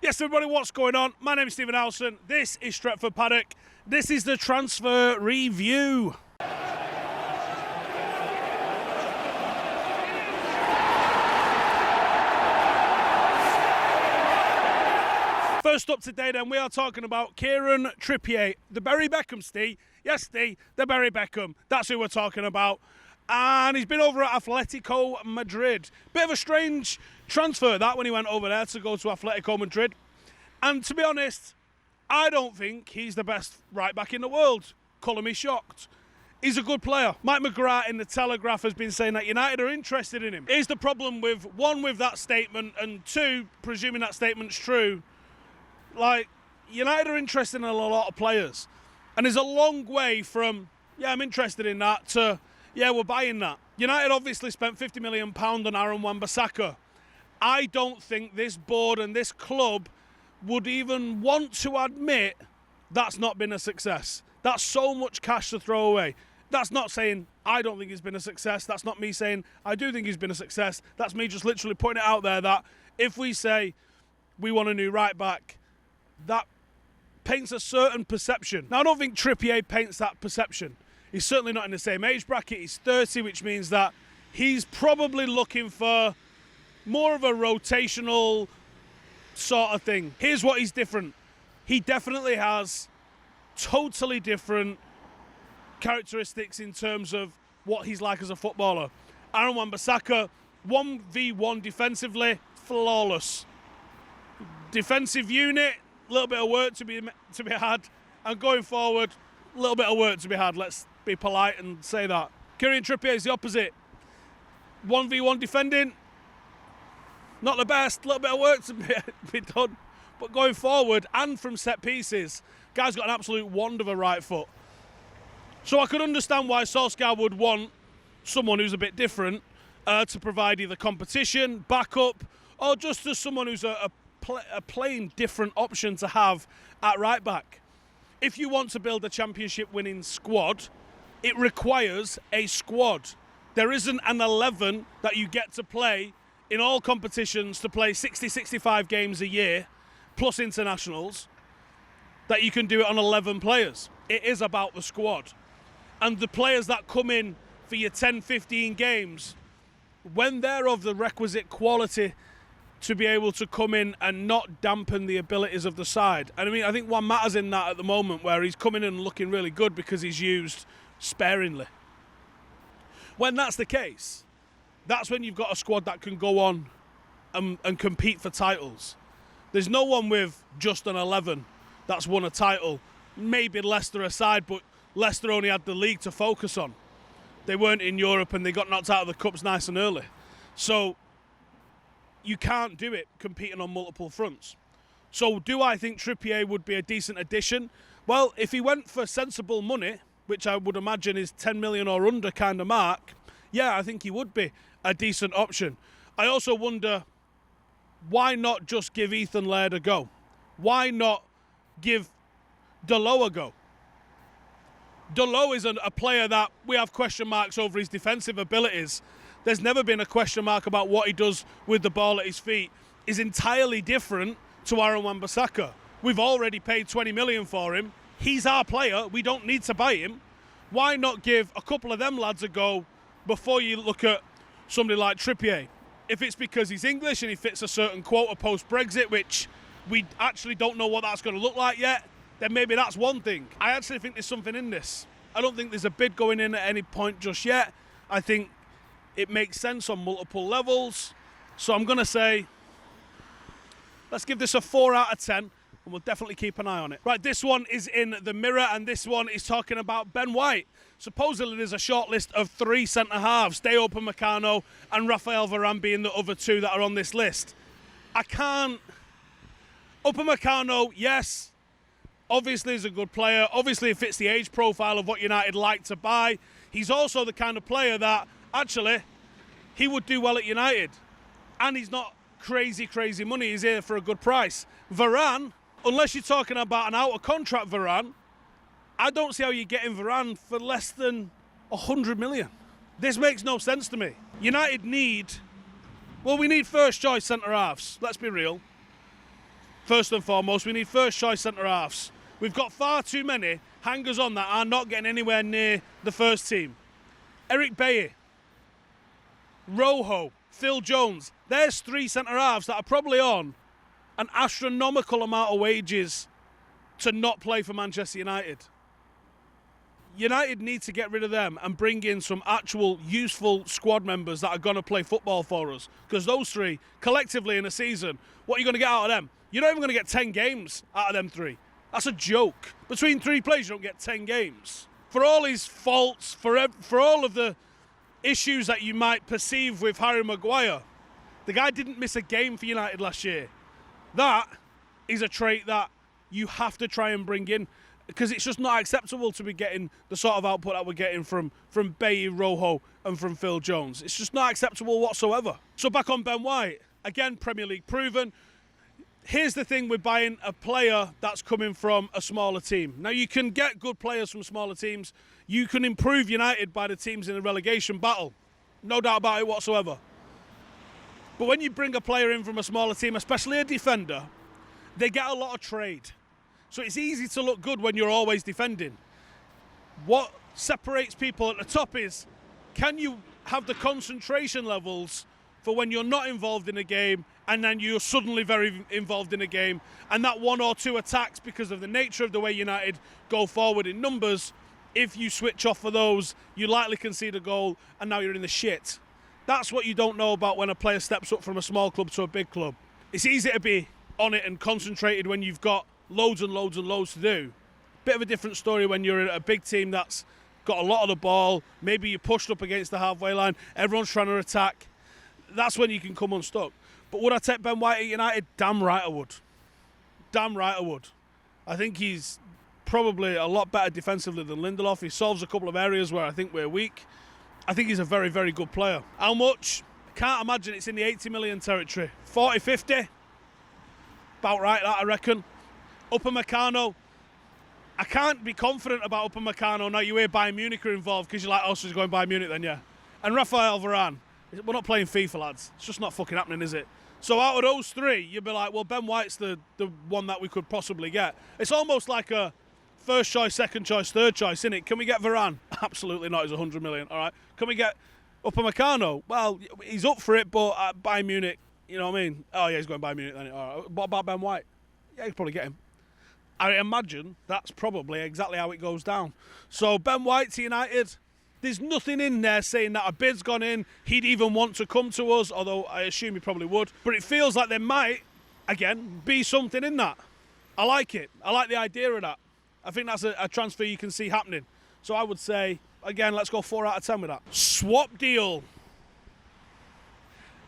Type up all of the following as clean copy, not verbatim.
Yes, everybody, what's going on? My name is Stephen Howson. This is Stretford Paddock. This is the transfer review. First up today, then, we are talking about Kieran Trippier, the Berry Beckham, Steve. Yes, Steve, the Berry Beckham. That's who we're talking about. And he's been over at Atletico Madrid. Bit of a strange transfer, that, when he went over there to go to Atletico Madrid. And to be honest, I don't think he's the best right back in the world. Colour me shocked. He's a good player. Mike McGrath in the Telegraph has been saying that United are interested in him. Here's the problem with, one, with that statement, and two, presuming that statement's true, like, United are interested in a lot of players. And there's a long way from, yeah, I'm interested in that, to, yeah, we're buying that. United obviously spent £50 million on Aaron Wan-Bissaka. I don't think this board and this club would even want to admit that's not been a success. That's so much cash to throw away. That's not saying I don't think he's been a success. That's not me saying I do think he's been a success. That's me just literally putting it out there that if we say we want a new right back, that paints a certain perception. Now, I don't think Trippier paints that perception. He's certainly not in the same age bracket. He's 30, which means that he's probably looking for more of a rotational sort of thing. Here's what he's different. He definitely has totally different characteristics in terms of what he's like as a footballer. Aaron Wan-Bissaka, 1v1 defensively, flawless. Defensive unit, a little bit of work to be had, and going forward, a little bit of work to be had. Let's be polite and say that. Kieran Trippier is the opposite. 1v1 defending, not the best, a little bit of work to be done. But going forward and from set pieces, guy's got an absolute wand of a right foot. So I could understand why Solskjaer would want someone who's a bit different to provide either competition, backup, or just as someone who's a plain different option to have at right back. If you want to build a championship winning squad, it requires a squad. There isn't an 11 that you get to play in all competitions to play 60-65 games a year plus internationals that you can do it on 11 players. It is about the squad. And the players that come in for your 10-15 games, when they're of the requisite quality to be able to come in and not dampen the abilities of the side. And I mean, I think one matters in that at the moment, where he's coming in and looking really good because he's used sparingly. When that's the case, that's when you've got a squad that can go on and compete for titles. There's no one with just an 11 that's won a title. Maybe Leicester aside, but Leicester only had the league to focus on. They weren't in Europe and they got knocked out of the cups nice and early. So you can't do it competing on multiple fronts. So do I think Trippier would be a decent addition? Well, if he went for sensible money, which I would imagine is 10 million or under kind of mark, yeah, I think he would be a decent option. I also wonder, why not just give Ethan Laird a go? Why not give Dalot a go? Dalot is a player that we have question marks over his defensive abilities. There's never been a question mark about what he does with the ball at his feet. Is entirely different to Aaron Wan-Bissaka. We've already paid 20 million for him. He's our player. We don't need to buy him. Why not give a couple of them lads a go before you look at somebody like Trippier? If it's because he's English and he fits a certain quota post-Brexit, which we actually don't know what that's going to look like yet, then maybe that's one thing. I actually think there's something in this. I don't think there's a bid going in at any point just yet. I think it makes sense on multiple levels. So I'm going to say, let's give this a 4 out of 10, and we'll definitely keep an eye on it. Right, this one is in the Mirror, and this one is talking about Ben White. Supposedly there's a short list of 3 centre-halves, Deo Upamecano and Rafael Varane being the other 2 that are on this list. I can't... Upamecano, yes, obviously he's a good player. Obviously he fits the age profile of what United like to buy. He's also the kind of player that, actually, he would do well at United. And he's not crazy money. He's here for a good price. Varane, unless you're talking about an out-of-contract Varane, I don't see how you're getting Varane for less than 100 million. This makes no sense to me. United need... Well, we need first-choice centre-halves. Let's be real. First and foremost, we need first choice centre-halves. We've got far too many hangers-on that are not getting anywhere near the first team. Eric Bailly, Rojo, Phil Jones. There's 3 centre-halves that are probably on an astronomical amount of wages to not play for Manchester United. United need to get rid of them and bring in some actual useful squad members that are going to play football for us. Because those 3, collectively in a season, what are you going to get out of them? You're not even going to get 10 games out of them 3. That's a joke. Between 3 players, you don't get 10 games. For all his faults, for all of the issues that you might perceive with Harry Maguire, the guy didn't miss a game for United last year. That is a trait that you have to try and bring in, because it's just not acceptable to be getting the sort of output that we're getting from Bailly, Rojo and from Phil Jones. It's just not acceptable whatsoever. So back on Ben White, again, Premier League proven. Here's the thing with buying a player that's coming from a smaller team. Now, you can get good players from smaller teams. You can improve United by the teams in a relegation battle. No doubt about it whatsoever. But when you bring a player in from a smaller team, especially a defender, they get a lot of trade. So it's easy to look good when you're always defending. What separates people at the top is, can you have the concentration levels for when you're not involved in a game and then you're suddenly very involved in a game, and that 1 or 2 attacks, because of the nature of the way United go forward in numbers, if you switch off for those, you likely concede a goal and now you're in the shit. That's what you don't know about when a player steps up from a small club to a big club. It's easy to be on it and concentrated when you've got loads and loads and loads to do. Bit of a different story when you're a big team that's got a lot of the ball, maybe you're pushed up against the halfway line, everyone's trying to attack. That's when you can come unstuck. But would I take Ben White at United? Damn right I would. Damn right I would. I think he's probably a lot better defensively than Lindelof. He solves a couple of areas where I think we're weak. I think he's a very, very good player. How much? I can't imagine it's in the 80 million territory. 40, 50? About right, that I reckon. Upamecano. I can't be confident about Upamecano now you hear Bayern Munich are involved, because you're like, oh, so he's going Bayern Munich then, yeah. And Rafael Varane. We're not playing FIFA, lads. It's just not fucking happening, is it? So out of those 3, you'd be like, well, Ben White's the one that we could possibly get. It's almost like a first choice, second choice, third choice, isn't it? Can we get Varane? Absolutely not. He's 100 million, all right. Can we get Upamecano? Well, he's up for it, but at Bayern Munich, you know what I mean? Oh, yeah, he's going Bayern Munich then. All right. What about Ben White? Yeah, you could probably get him. I imagine that's probably exactly how it goes down. So Ben White to United, there's nothing in there saying that a bid's gone in, he'd even want to come to us, although I assume he probably would. But it feels like there might, again, be something in that. I like it. I like the idea of that. I think that's a transfer you can see happening. So I would say, again, let's go 4 out of 10 with that. Swap deal.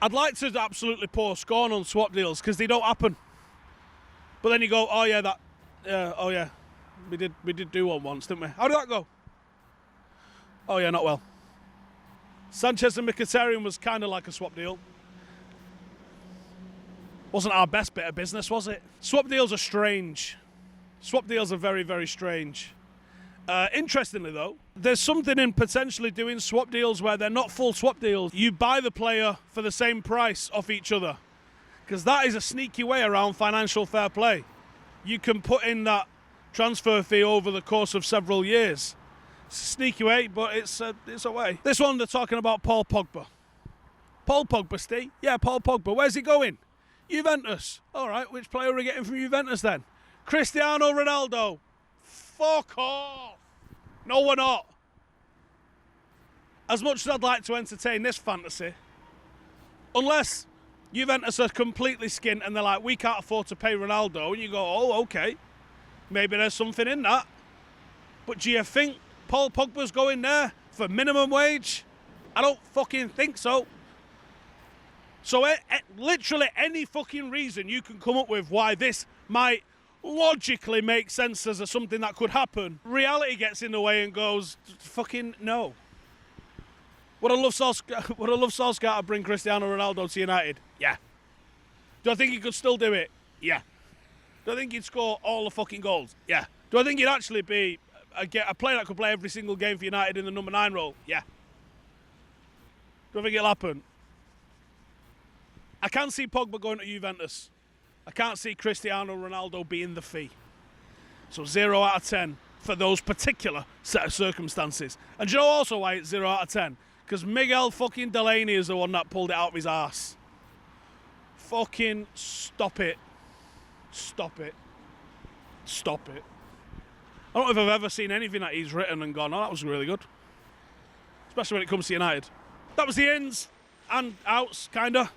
I'd like to absolutely pour scorn on swap deals because they don't happen. But then you go, oh yeah, we did do one once, didn't we? How did that go? Oh yeah, not well. Sanchez and Mkhitaryan was kind of like a swap deal. Wasn't our best bit of business, was it? Swap deals are strange. Swap deals are very, very strange. Interestingly though, there's something in potentially doing swap deals where they're not full swap deals. You buy the player for the same price off each other, because that is a sneaky way around financial fair play. You can put in that transfer fee over the course of several years. It's a sneaky way, but it's a way. This one, they're talking about Paul Pogba. Paul Pogba, Steve? Yeah, Paul Pogba. Where's he going? Juventus. All right, which player are we getting from Juventus then? Cristiano Ronaldo. Fuck off. No, we're not. As much as I'd like to entertain this fantasy, unless Juventus are completely skint and they're like, we can't afford to pay Ronaldo, and you go, oh, okay, maybe there's something in that. But do you think Paul Pogba's going there for minimum wage? I don't fucking think so. So literally any fucking reason you can come up with why this might logically make sense as something that could happen, reality gets in the way and goes, fucking no. Would I love Solskjaer to bring Cristiano Ronaldo to United? Yeah. Do I think he could still do it? Yeah. Do I think he'd score all the fucking goals? Yeah. Do I think he'd actually be a player that could play every single game for United in the number 9 role? Yeah. Do I think it'll happen? I can see Pogba going to Juventus. I can't see Cristiano Ronaldo being the fee. So 0 out of 10 for those particular set of circumstances. And do you know also why it's 0 out of 10? Because Miguel fucking Delaney is the one that pulled it out of his arse. Fucking stop it. Stop it. Stop it. I don't know if I've ever seen anything that he's written and gone, oh, that was really good. Especially when it comes to United. That was the ins and outs, kinda.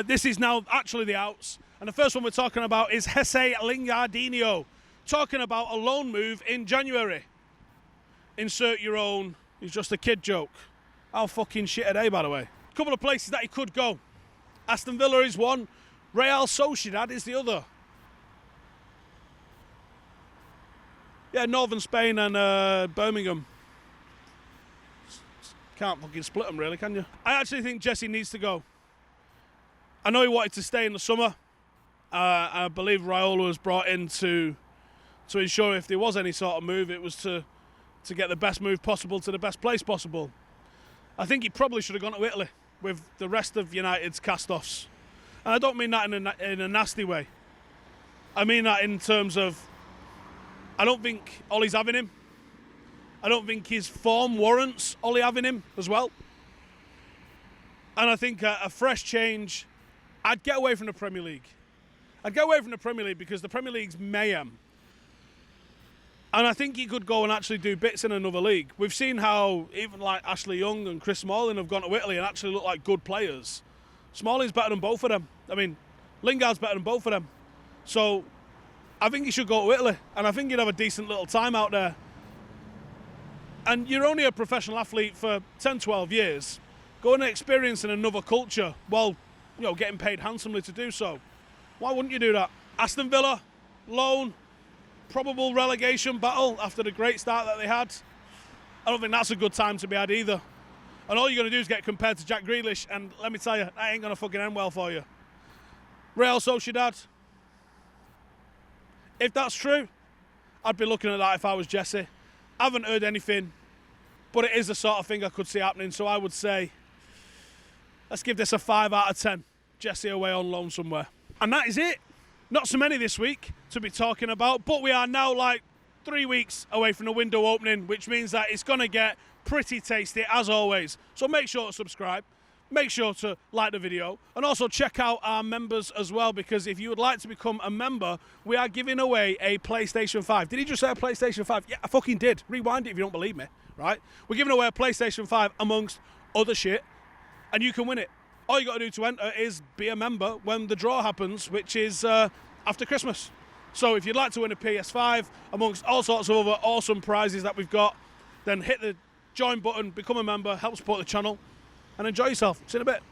This is now actually the outs. And the first one we're talking about is Jesse Lingardinho. Talking about a loan move in January. Insert your own, it's just a kid joke. How fucking shit are they, by the way? A couple of places that he could go. Aston Villa is one, Real Sociedad is the other. Yeah, Northern Spain and Birmingham. Can't fucking split them really, can you? I actually think Jesse needs to go. I know he wanted to stay in the summer. I believe Raiola was brought in to ensure if there was any sort of move, it was to get the best move possible to the best place possible. I think he probably should have gone to Italy with the rest of United's cast-offs. And I don't mean that in a nasty way. I mean that in terms of, I don't think Ollie's having him. I don't think his form warrants Ollie having him as well. And I think a fresh change, I'd get away from the Premier League. I'd get away from the Premier League because the Premier League's mayhem. And I think he could go and actually do bits in another league. We've seen how even like Ashley Young and Chris Smalling have gone to Italy and actually look like good players. Smalling's better than both of them. I mean, Lingard's better than both of them. So I think he should go to Italy. And I think he'd have a decent little time out there. And you're only a professional athlete for 10, 12 years. Going and experiencing another culture while, getting paid handsomely to do so. Why wouldn't you do that? Aston Villa, loan, probable relegation battle after the great start that they had. I don't think that's a good time to be had either. And all you're going to do is get compared to Jack Grealish, and let me tell you, that ain't going to fucking end well for you. Real Sociedad. If that's true, I'd be looking at that if I was Jesse. I haven't heard anything, but it is the sort of thing I could see happening, so I would say, let's give this a 5 out of 10. Jesse away on loan somewhere. And that is it. Not so many this week to be talking about, but we are now like 3 weeks away from the window opening, which means that it's going to get pretty tasty as always. So make sure to subscribe, make sure to like the video, and also check out our members as well, because if you would like to become a member, we are giving away a PlayStation 5. Did he just say a PlayStation 5? Yeah, I fucking did. Rewind it if you don't believe me, right? We're giving away a PlayStation 5 amongst other shit, and you can win it. All you got to do to enter is be a member when the draw happens, which is after Christmas. So if you'd like to win a PS5 amongst all sorts of other awesome prizes that we've got, then hit the join button, become a member, help support the channel, and enjoy yourself. See you in a bit.